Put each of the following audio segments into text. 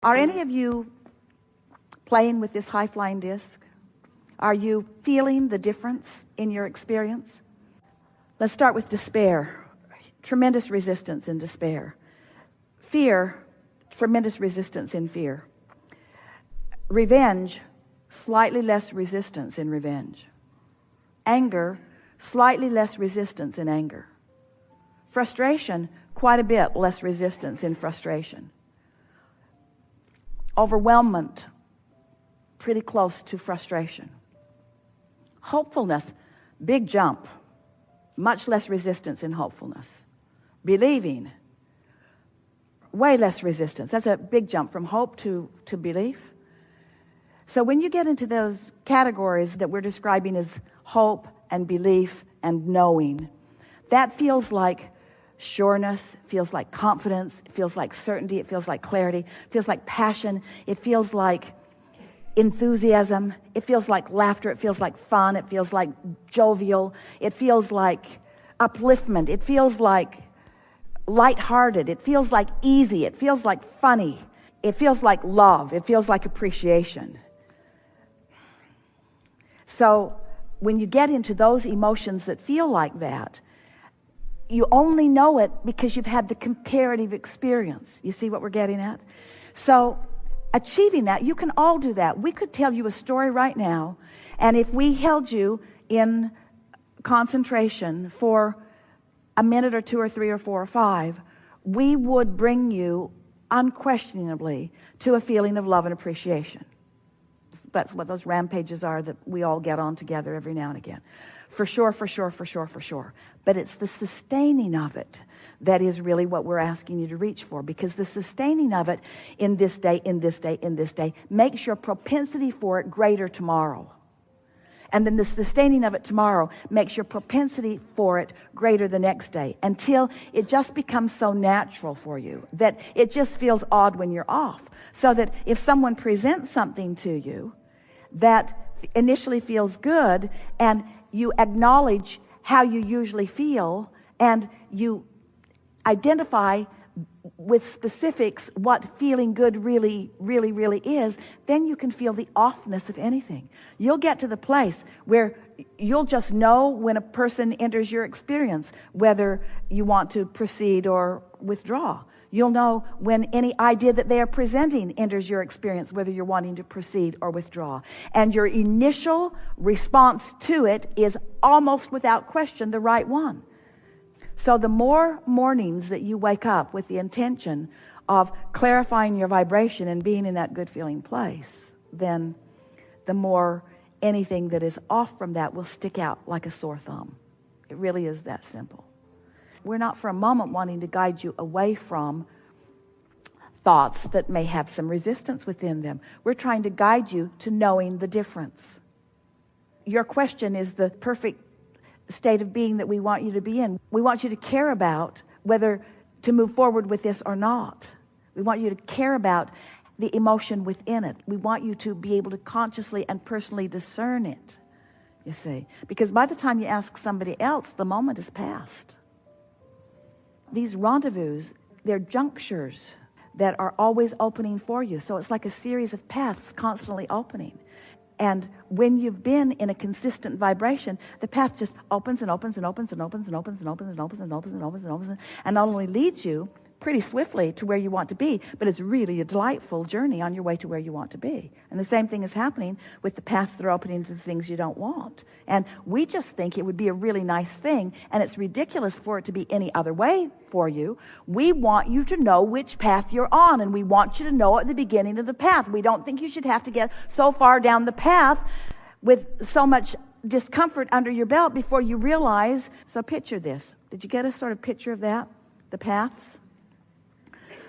Are any of you playing with this high-flying disc? Are you feeling the difference in your experience? Let's start with despair. Tremendous resistance in despair. Fear, tremendous resistance in fear. Revenge, slightly less resistance in revenge. Anger, slightly less resistance in anger. Frustration, quite a bit less resistance in frustration. Overwhelmment, pretty close to frustration. Hopefulness, big jump, much less resistance in hopefulness. Believing, way less resistance. That's a big jump from hope to belief. So when you get into those categories that we're describing as hope and belief and knowing, that feels like sureness, feels like confidence, it feels like certainty, it feels like clarity, it feels like passion, it feels like enthusiasm, it feels like laughter, it feels like fun, it feels like jovial, it feels like upliftment, it feels like lighthearted, it feels like easy, it feels like funny, it feels like love, it feels like appreciation. So when you get into those emotions that feel like that, you only know it because you've had the comparative experience. You see what we're getting at? So achieving that, you can all do that. We could tell you a story right now, and if we held you in concentration for a minute or two or three or four or five, we would bring you unquestionably to a feeling of love and appreciation. That's what those rampages are that we all get on together every now and again. For sure, for sure, for sure, for sure. But it's the sustaining of it that is really what we're asking you to reach for, because the sustaining of it in this day, in this day, in this day, makes your propensity for it greater tomorrow. And then the sustaining of it tomorrow makes your propensity for it greater the next day, until it just becomes so natural for you that it just feels odd when you're off. So that if someone presents something to you that initially feels good, and you acknowledge how you usually feel, and you identify with specifics what feeling good really is, then you can feel the offness of anything. You'll get to the place where you'll just know when a person enters your experience whether you want to proceed or withdraw. You'll know when any idea that they are presenting enters your experience whether you're wanting to proceed or withdraw. And your initial response to it is almost without question the right one. So the more mornings that you wake up with the intention of clarifying your vibration and being in that good feeling place, then the more anything that is off from that will stick out like a sore thumb. It really is that simple. We're not for a moment wanting to guide you away from thoughts that may have some resistance within them. We're trying to guide you to knowing the difference. Your question is the perfect state of being that we want you to be in. We want you to care about whether to move forward with this or not. We want you to care about the emotion within it. We want you to be able to consciously and personally discern it, you see. Because by the time you ask somebody else, the moment is past. These rendezvous, they're junctures that are always opening for you. So it's like a series of paths constantly opening. And when you've been in a consistent vibration, the path just opens and opens and opens and opens and opens and opens and opens and opens and opens and opens and not only leads you pretty swiftly to where you want to be, but it's really a delightful journey on your way to where you want to be. And the same thing is happening with the paths that are opening to the things you don't want. And we just think it would be a really nice thing, and it's ridiculous for it to be any other way for you. We want you to know which path you're on, and we want you to know at the beginning of the path. We don't think you should have to get so far down the path with so much discomfort under your belt before you realize. So picture this. Did you get a sort of picture of that? The paths?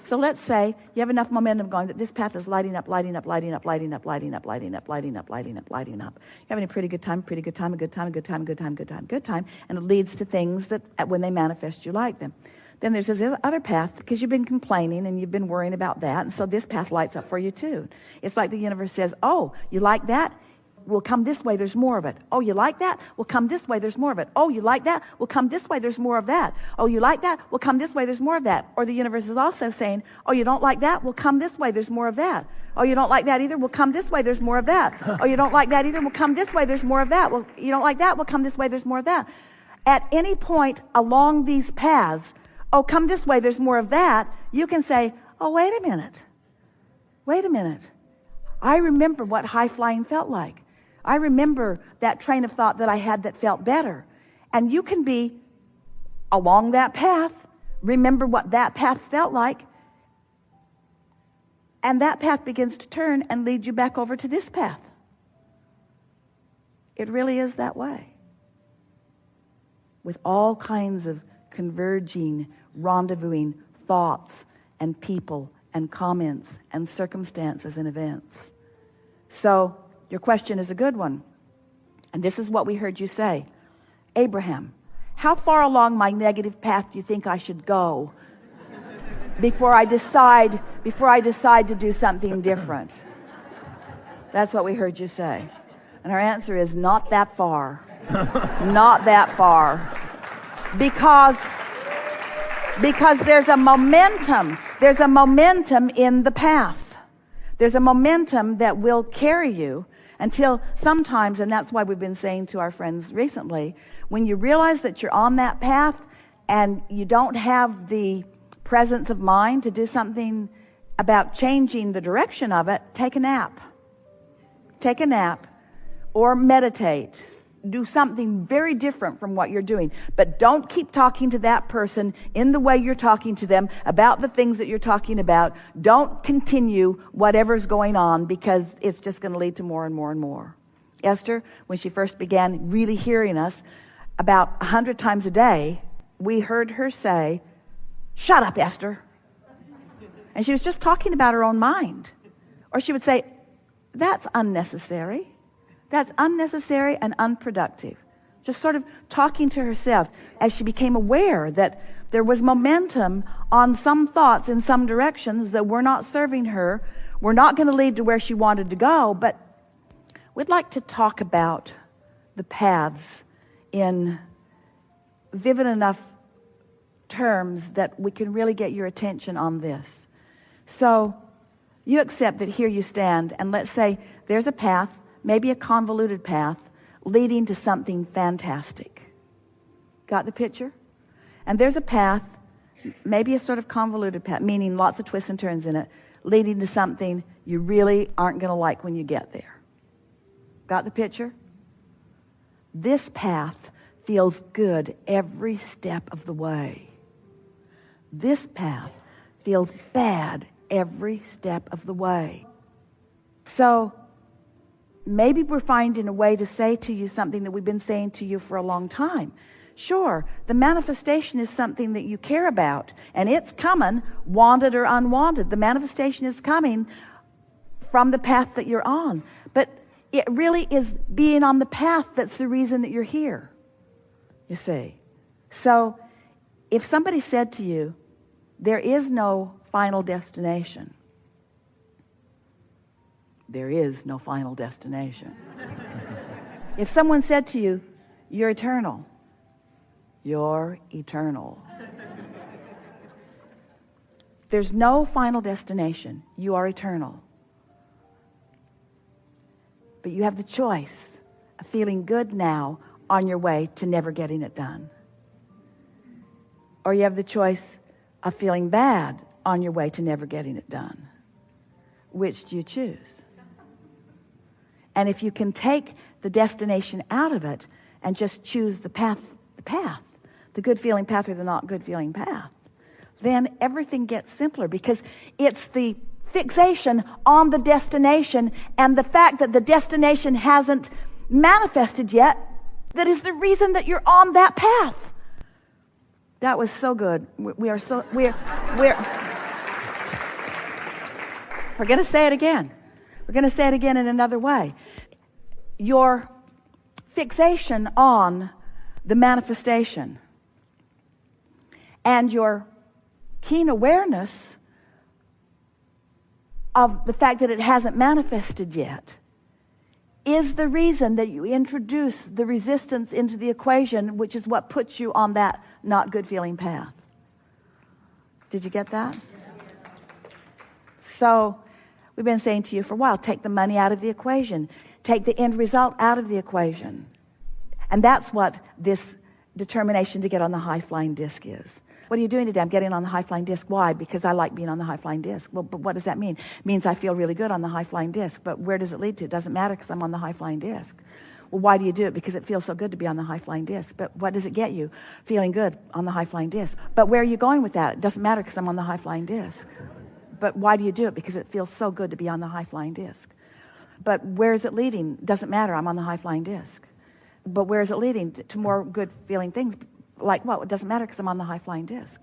So let's say you have enough momentum going that this path is lighting up, lighting up, lighting up, lighting up, lighting up, lighting up, lighting up, lighting up, lighting up. You're having a pretty good time, a good time, a good time, a good time, good time, good time, and it leads to things that when they manifest, you like them. Then there's this other path because you've been complaining and you've been worrying about that, and so this path lights up for you too. It's like the universe says, oh, you like that? well, come this way, there's more of it. Oh, you like that? Well, come this way, there's more of it. Oh, you like that? Well, come this way, there's more of that. Oh, you like that? Well, come this way, there's more of that. Or the universe is also saying, oh, you don't like that? Well, come this way, there's more of that. Oh, you don't like that either? Well, come this way, there's more of that. Oh, you don't like that either? Well, come this way, there's more of that. Well, you don't like that? Well, come this way, there's more of that. At any point along these paths, oh, come this way, there's more of that, you can say, oh, wait a minute. Wait a minute. I remember what high flying felt like. I remember that train of thought that I had that felt better. And you can be along that path, remember what that path felt like, and that path begins to turn and lead you back over to this path. It really is that way. With all kinds of converging, rendezvousing thoughts and people and comments and circumstances and events. So your question is a good one. And this is what we heard you say. Abraham, how far along my negative path do you think I should go before I decide to do something different? That's what we heard you say. And our answer is not that far. Not that far. Because there's a momentum. There's a momentum in the path. There's a momentum that will carry you until sometimes, and that's why we've been saying to our friends recently, when you realize that you're on that path and you don't have the presence of mind to do something about changing the direction of it, take a nap. Take a nap or meditate. Do something very different from what you're doing. But don't keep talking to that person in the way you're talking to them about the things that you're talking about. Don't continue whatever's going on, because it's just going to lead to more and more and more. Esther, when she first began really hearing us, about 100 times a day, we heard her say, "Shut up, Esther." And she was just talking about her own mind. Or she would say, "That's unnecessary. That's unnecessary and unproductive." Just sort of talking to herself as she became aware that there was momentum on some thoughts in some directions that were not serving her, were not going to lead to where she wanted to go. But we'd like to talk about the paths in vivid enough terms that we can really get your attention on this. So you accept that here you stand, and let's say there's a path, maybe a convoluted path, leading to something fantastic. Got the picture? And there's a path, maybe a sort of convoluted path, meaning lots of twists and turns in it, leading to something you really aren't going to like when you get there. Got the picture? This path feels good every step of the way. This path feels bad every step of the way. So maybe we're finding a way to say to you something that we've been saying to you for a long time. Sure, the manifestation is something that you care about, and it's coming, wanted or unwanted. The manifestation is coming from the path that you're on. But it really is being on the path that's the reason that you're here, you see. So if somebody said to you, there is no final destination, there is no final destination. If someone said to you, you're eternal, you're eternal. There's no final destination. You are eternal. But you have the choice of feeling good now on your way to never getting it done. Or you have the choice of feeling bad on your way to never getting it done. Which do you choose? And if you can take the destination out of it and just choose the path, the good feeling path or the not good feeling path, then everything gets simpler, because it's the fixation on the destination and the fact that the destination hasn't manifested yet that is the reason that you're on that path. That was so good. We're going to say it again. We're going to say it again in another way. Your fixation on the manifestation and your keen awareness of the fact that it hasn't manifested yet is the reason that you introduce the resistance into the equation, which is what puts you on that not good feeling path. Did you get that? So we've been saying to you for a while, take the money out of the equation. Take the end result out of the equation. And that's what this determination to get on the high-flying disc is. What are you doing today? I'm getting on the high-flying disc. Why? Because I like being on the high-flying disc. Well, but what does that mean? It means I feel really good on the high-flying disc. But where does it lead to? It doesn't matter because I'm on the high-flying disc. Well, why do you do it? Because it feels so good to be on the high-flying disc. But what does it get you? Feeling good on the high-flying disc. But where are you going with that? It doesn't matter because I'm on the high-flying disc. But why do you do it? Because it feels so good to be on the high-flying disc. But where is it leading? Doesn't matter. I'm on the high-flying disc. But where is it leading? To more good-feeling things. Like what? It doesn't matter because I'm on the high-flying disc.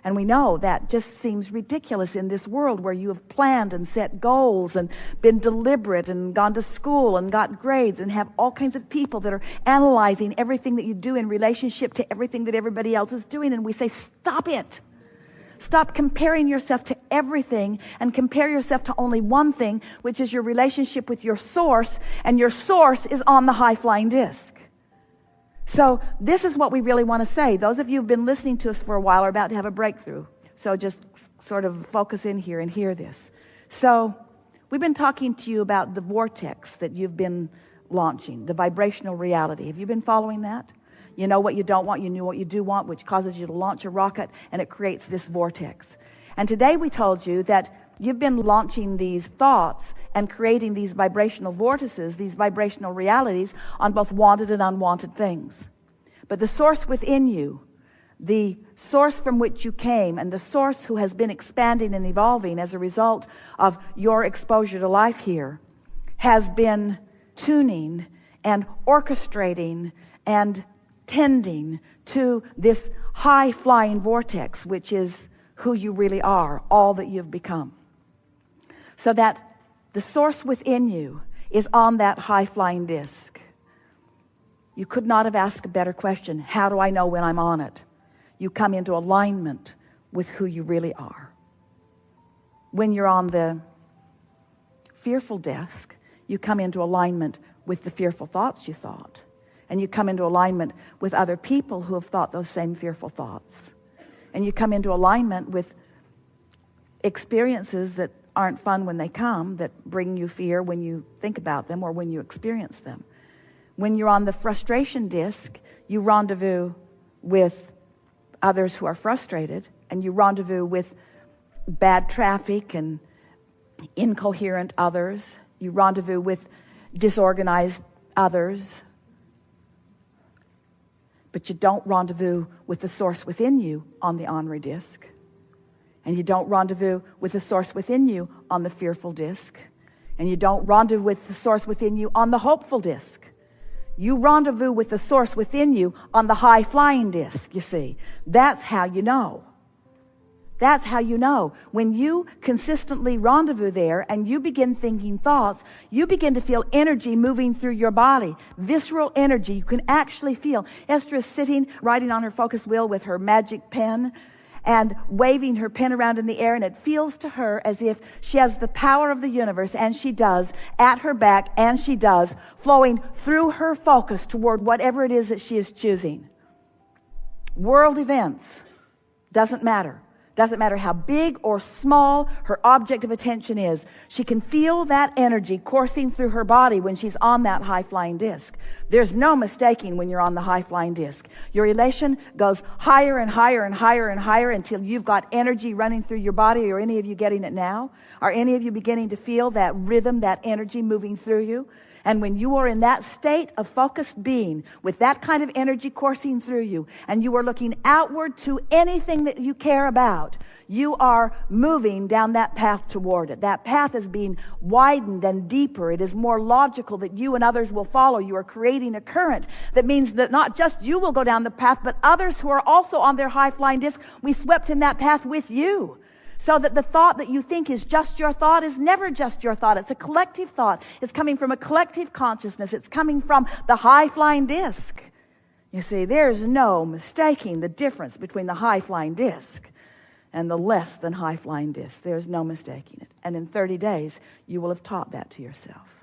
And we know that just seems ridiculous in this world where you have planned and set goals and been deliberate and gone to school and got grades and have all kinds of people that are analyzing everything that you do in relationship to everything that everybody else is doing. And we say, stop it. Stop comparing yourself to everything and compare yourself to only one thing, which is your relationship with your source. And your source is on the high-flying disc. So this is what we really want to say. Those of you who've been listening to us for a while are about to have a breakthrough. So just sort of focus in here and hear this. So we've been talking to you about the vortex that you've been launching, the vibrational reality. Have you been following that? You know what you don't want, you know what you do want, which causes you to launch a rocket, and it creates this vortex. And today we told you that you've been launching these thoughts and creating these vibrational vortices, these vibrational realities on both wanted and unwanted things. But the source within you, the source from which you came, and the source who has been expanding and evolving as a result of your exposure to life here, has been tuning and orchestrating and tending to this high-flying vortex, which is who you really are, all that you've become. So that the source within you is on that high-flying disc. You could not have asked a better question. How do I know when I'm on it? You come into alignment with who you really are. When you're on the fearful disc, you come into alignment with the fearful thoughts you thought. And you come into alignment with other people who have thought those same fearful thoughts. And you come into alignment with experiences that aren't fun when they come, that bring you fear when you think about them or when you experience them. When you're on the frustration disc, you rendezvous with others who are frustrated, and you rendezvous with bad traffic and incoherent others. You rendezvous with disorganized others. But you don't rendezvous with the source within you on the ornery disc. And you don't rendezvous with the source within you on the fearful disc. And you don't rendezvous with the source within you on the hopeful disc. You rendezvous with the source within you on the high-flying disc, you see. That's how you know. That's how you know. When you consistently rendezvous there and you begin thinking thoughts, you begin to feel energy moving through your body. Visceral energy you can actually feel. Esther is sitting, writing on her focus wheel with her magic pen and waving her pen around in the air, and it feels to her as if she has the power of the universe, and she does, at her back, and she does, flowing through her focus toward whatever it is that she is choosing. World events, doesn't matter. Doesn't matter how big or small her object of attention is. She can feel that energy coursing through her body when she's on that high-flying disc. There's no mistaking when you're on the high-flying disc. Your elation goes higher and higher and higher and higher until you've got energy running through your body. Are any of you getting it now? Are any of you beginning to feel that rhythm, that energy moving through you? And when you are in that state of focused being, with that kind of energy coursing through you, and you are looking outward to anything that you care about, you are moving down that path toward it. That path is being widened and deeper. It is more logical that you and others will follow. You are creating a current that means that not just you will go down the path, but others who are also on their high-flying disc, we swept in that path with you. So that the thought that you think is just your thought is never just your thought. It's a collective thought. It's coming from a collective consciousness. It's coming from the high-flying disc. You see, there's no mistaking the difference between the high-flying disc and the less than high-flying disc. There's no mistaking it. And in 30 days, you will have taught that to yourself.